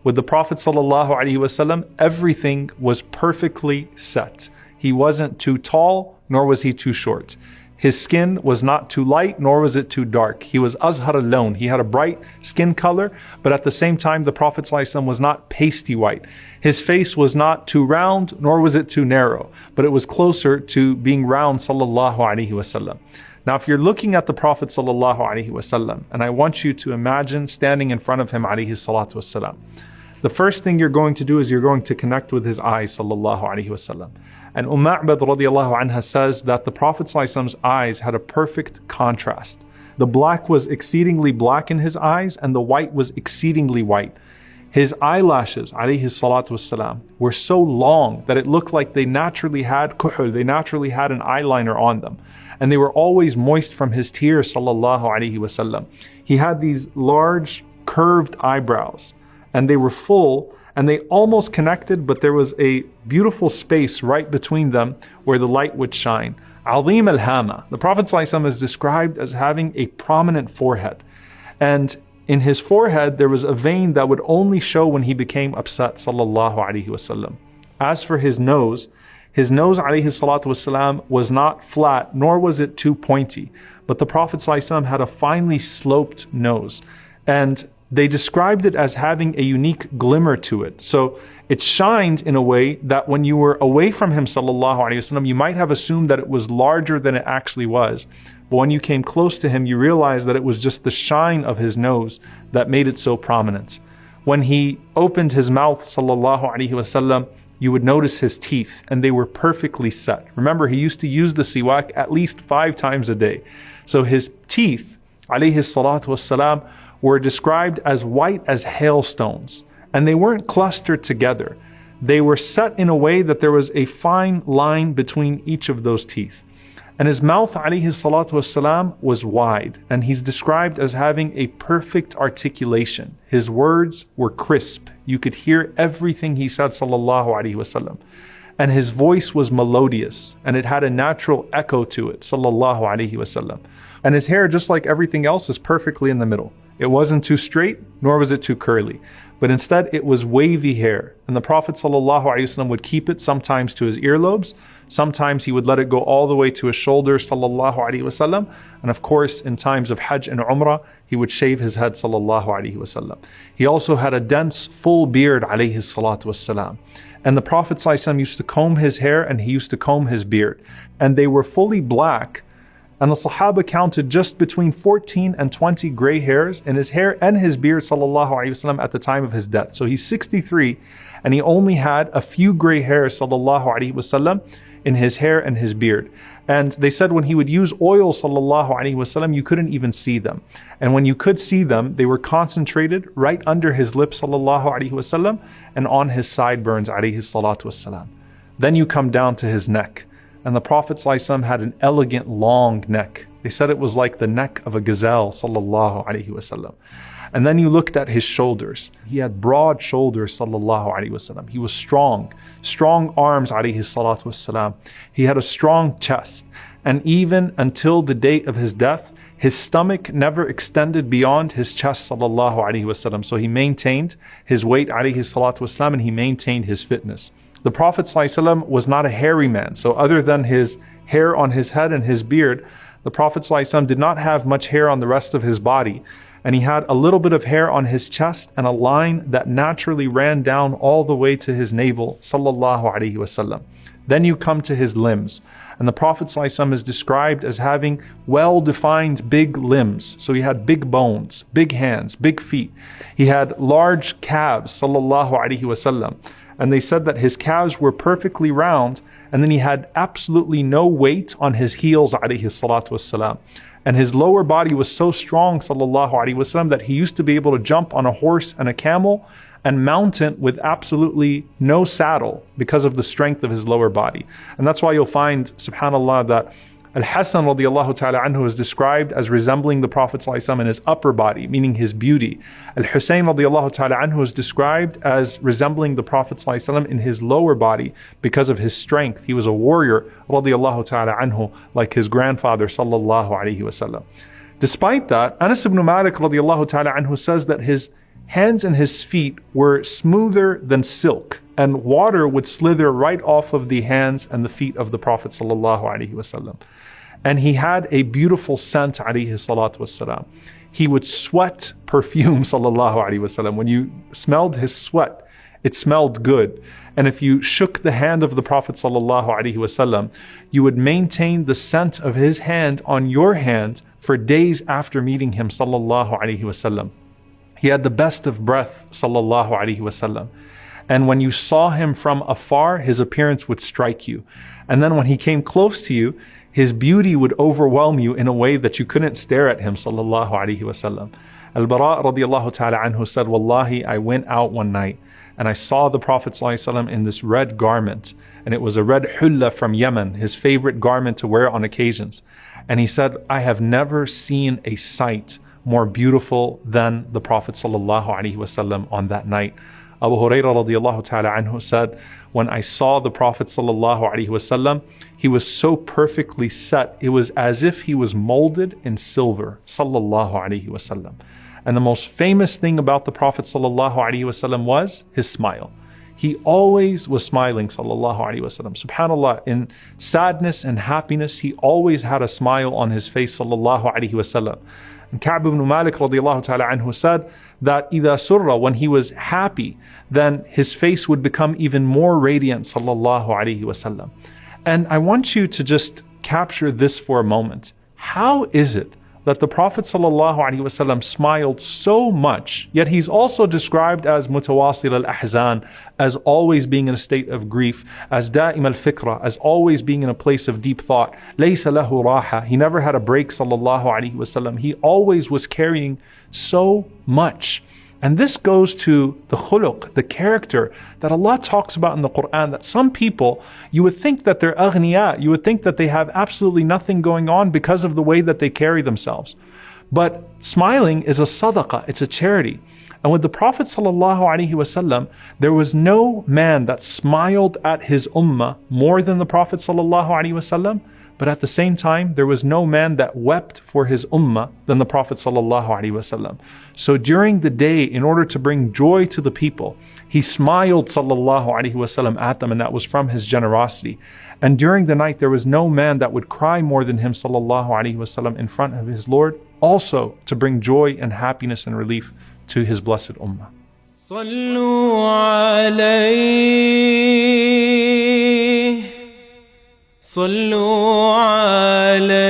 With the Prophet ﷺ, everything was perfectly set. He wasn't too tall, nor was he too short. His skin was not too light, nor was it too dark. He was azhar al-lawn. He had a bright skin color, but at the same time, the Prophet ﷺ was not pasty white. His face was not too round, nor was it too narrow, but it was closer to being round, sallallahu alaihi wasallam. Now, if you're looking at the Prophet sallallahu alaihi wasallam, and I want you to imagine standing in front of him alaihi salatu wasalam, the first thing you're going to do is you're going to connect with his eyes, sallallahu alaihi wasallam. And Ma'bad radiallahu anha says that the Prophet ﷺ's eyes had a perfect contrast. The black was exceedingly black in his eyes, and the white was exceedingly white. His eyelashes, alayhi salatu wasalam, were so long that it looked like they naturally had kuhul, they naturally had an eyeliner on them. And they were always moist from his tears, sallallahu alayhi wasallam. He had these large curved eyebrows, and they were full, and they almost connected, but there was a beautiful space right between them where the light would shine. Azim al-hama. The Prophet ﷺ is described as having a prominent forehead. And in his forehead, there was a vein that would only show when he became upset, sallallahu alaihi wasallam. As for his nose alayhi salatu wasalam, was not flat, nor was it too pointy. But the Prophet ﷺ had a finely sloped nose. And they described it as having a unique glimmer to it. So it shined in a way that when you were away from him, sallallahu alaihi wasallam, you might have assumed that it was larger than it actually was. But when you came close to him, you realized that it was just the shine of his nose that made it so prominent. When he opened his mouth, sallallahu alaihi wasallam, you would notice his teeth, and they were perfectly set. Remember, he used to use the siwak at least 5 times a day. So his teeth, alayhi salatu wasalam, were described as white as hailstones, and they weren't clustered together. They were set in a way that there was a fine line between each of those teeth. And his mouth, alayhi salatu wasalam, was wide, and he's described as having a perfect articulation. His words were crisp. You could hear everything he said, sallallahu alaihi wasallam. And his voice was melodious, and it had a natural echo to it, sallallahu alaihi wasallam. And his hair, just like everything else, is perfectly in the middle. It wasn't too straight, nor was it too curly, but instead it was wavy hair. And the Prophet ﷺ would keep it sometimes to his earlobes, sometimes he would let it go all the way to his shoulders, sallallahu alaihi wasallam. And of course, in times of Hajj and Umrah, he would shave his head, sallallahu alaihi wasallam. He also had a dense, full beard, alayhi salatu wasalam. And the Prophet ﷺ used to comb his hair, and he used to comb his beard. And they were fully black. And the Sahaba counted just between 14 and 20 gray hairs in his hair and his beard, sallallahu alaihi wasallam, at the time of his death. So he's 63, and he only had a few gray hairs, sallallahu alaihi wasallam, in his hair and his beard. And they said when he would use oil, sallallahu alaihi wasallam, you couldn't even see them. And when you could see them, they were concentrated right under his lips, sallallahu alaihi wasallam, and on his sideburns, alaihi salatu wasalam. Then you come down to his neck. And the Prophet ﷺ had an elegant long neck. They said it was like the neck of a gazelle, sallallahu alaihi wasallam. And then you looked at his shoulders. He had broad shoulders, sallallahu alaihi wasallam. He was strong arms, alaihi salatu wasalam. He had a strong chest. And even until the date of his death, his stomach never extended beyond his chest, sallallahu alaihi wasallam. So he maintained his weight, alaihi salatu wasalam, and he maintained his fitness. The Prophet ﷺ was not a hairy man. So other than his hair on his head and his beard, the Prophet ﷺ did not have much hair on the rest of his body. And he had a little bit of hair on his chest and a line that naturally ran down all the way to his navel, sallallahu alaihi wasallam. Then you come to his limbs. And the Prophet ﷺ is described as having well-defined big limbs. So he had big bones, big hands, big feet. He had large calves, sallallahu alaihi wasallam. And they said that his calves were perfectly round, and then he had absolutely no weight on his heels, alayhi salatu wassalam. And his lower body was so strong, sallallahu alaihi wasallam, that he used to be able to jump on a horse and a camel and mount it with absolutely no saddle because of the strength of his lower body. And that's why you'll find, subhanAllah, that Al-Hasan radiallahu ta'ala anhu is described as resembling the Prophet ﷺ in his upper body, meaning his beauty. Al-Husayn radiallahu ta'ala anhu is described as resembling the Prophet ﷺ in his lower body because of his strength. He was a warrior radiallahu ta'ala anhu, like his grandfather sallallahu alayhi wasallam. Despite that, Anas ibn Malik radiallahu ta'ala anhu says that his hands and his feet were smoother than silk, and water would slither right off of the hands and the feet of the Prophet sallallahu alaihi wasallam. And he had a beautiful scent, alayhi salatu wassalam. He would sweat perfume, sallallahu alaihi wasallam. When you smelled his sweat, it smelled good. And if you shook the hand of the Prophet sallallahu alaihi wasallam, you would maintain the scent of his hand on your hand for days after meeting him, sallallahu alaihi wasallam. He had the best of breath, sallallahu alaihi wasallam. And when you saw him from afar, his appearance would strike you. And then when he came close to you, his beauty would overwhelm you in a way that you couldn't stare at him, sallallahu alaihi wasallam. Al-Bara radiallahu ta'ala anhu said, Wallahi, I went out one night and I saw the Prophet ﷺ in this red garment, and it was a red hulla from Yemen, his favorite garment to wear on occasions. And he said, I have never seen a sight more beautiful than the Prophet ﷺ on that night. Abu Hurairah radiallahu ta'ala anhu said, when I saw the Prophet ﷺ, he was so perfectly set, it was as if he was molded in silver, sallallahu alaihi wasallam. And the most famous thing about the Prophet ﷺ was his smile. He always was smiling, sallallahu alaihi wasallam. Subhanallah, in sadness and happiness, he always had a smile on his face, sallallahu alaihi wasallam. And Ka'b ibn Malik radiallahu ta'ala anhu said that إِذَا surra, when he was happy, then his face would become even more radiant, sallallahu alaihi wasallam. And I want you to just capture this for a moment. How is it that the Prophet ﷺ smiled so much, yet he's also described as mutawasil al-ahzan, as always being in a state of grief, as da'im al-fikra, as always being in a place of deep thought. Laysa lahu raha, he never had a break, ﷺ. He always was carrying so much. And this goes to the khuluq, the character that Allah talks about in the Quran, that some people, you would think that they're aghniya, you would think that they have absolutely nothing going on because of the way that they carry themselves. But smiling is a sadaqah, it's a charity. And with the Prophet ﷺ, there was no man that smiled at his ummah more than the Prophet ﷺ. But at the same time, there was no man that wept for his ummah than the Prophet ﷺ. So during the day, in order to bring joy to the people, he smiled ﷺ at them, and that was from his generosity. And during the night, there was no man that would cry more than him ﷺ in front of his Lord, also to bring joy and happiness and relief to his blessed ummah. صلوا عليه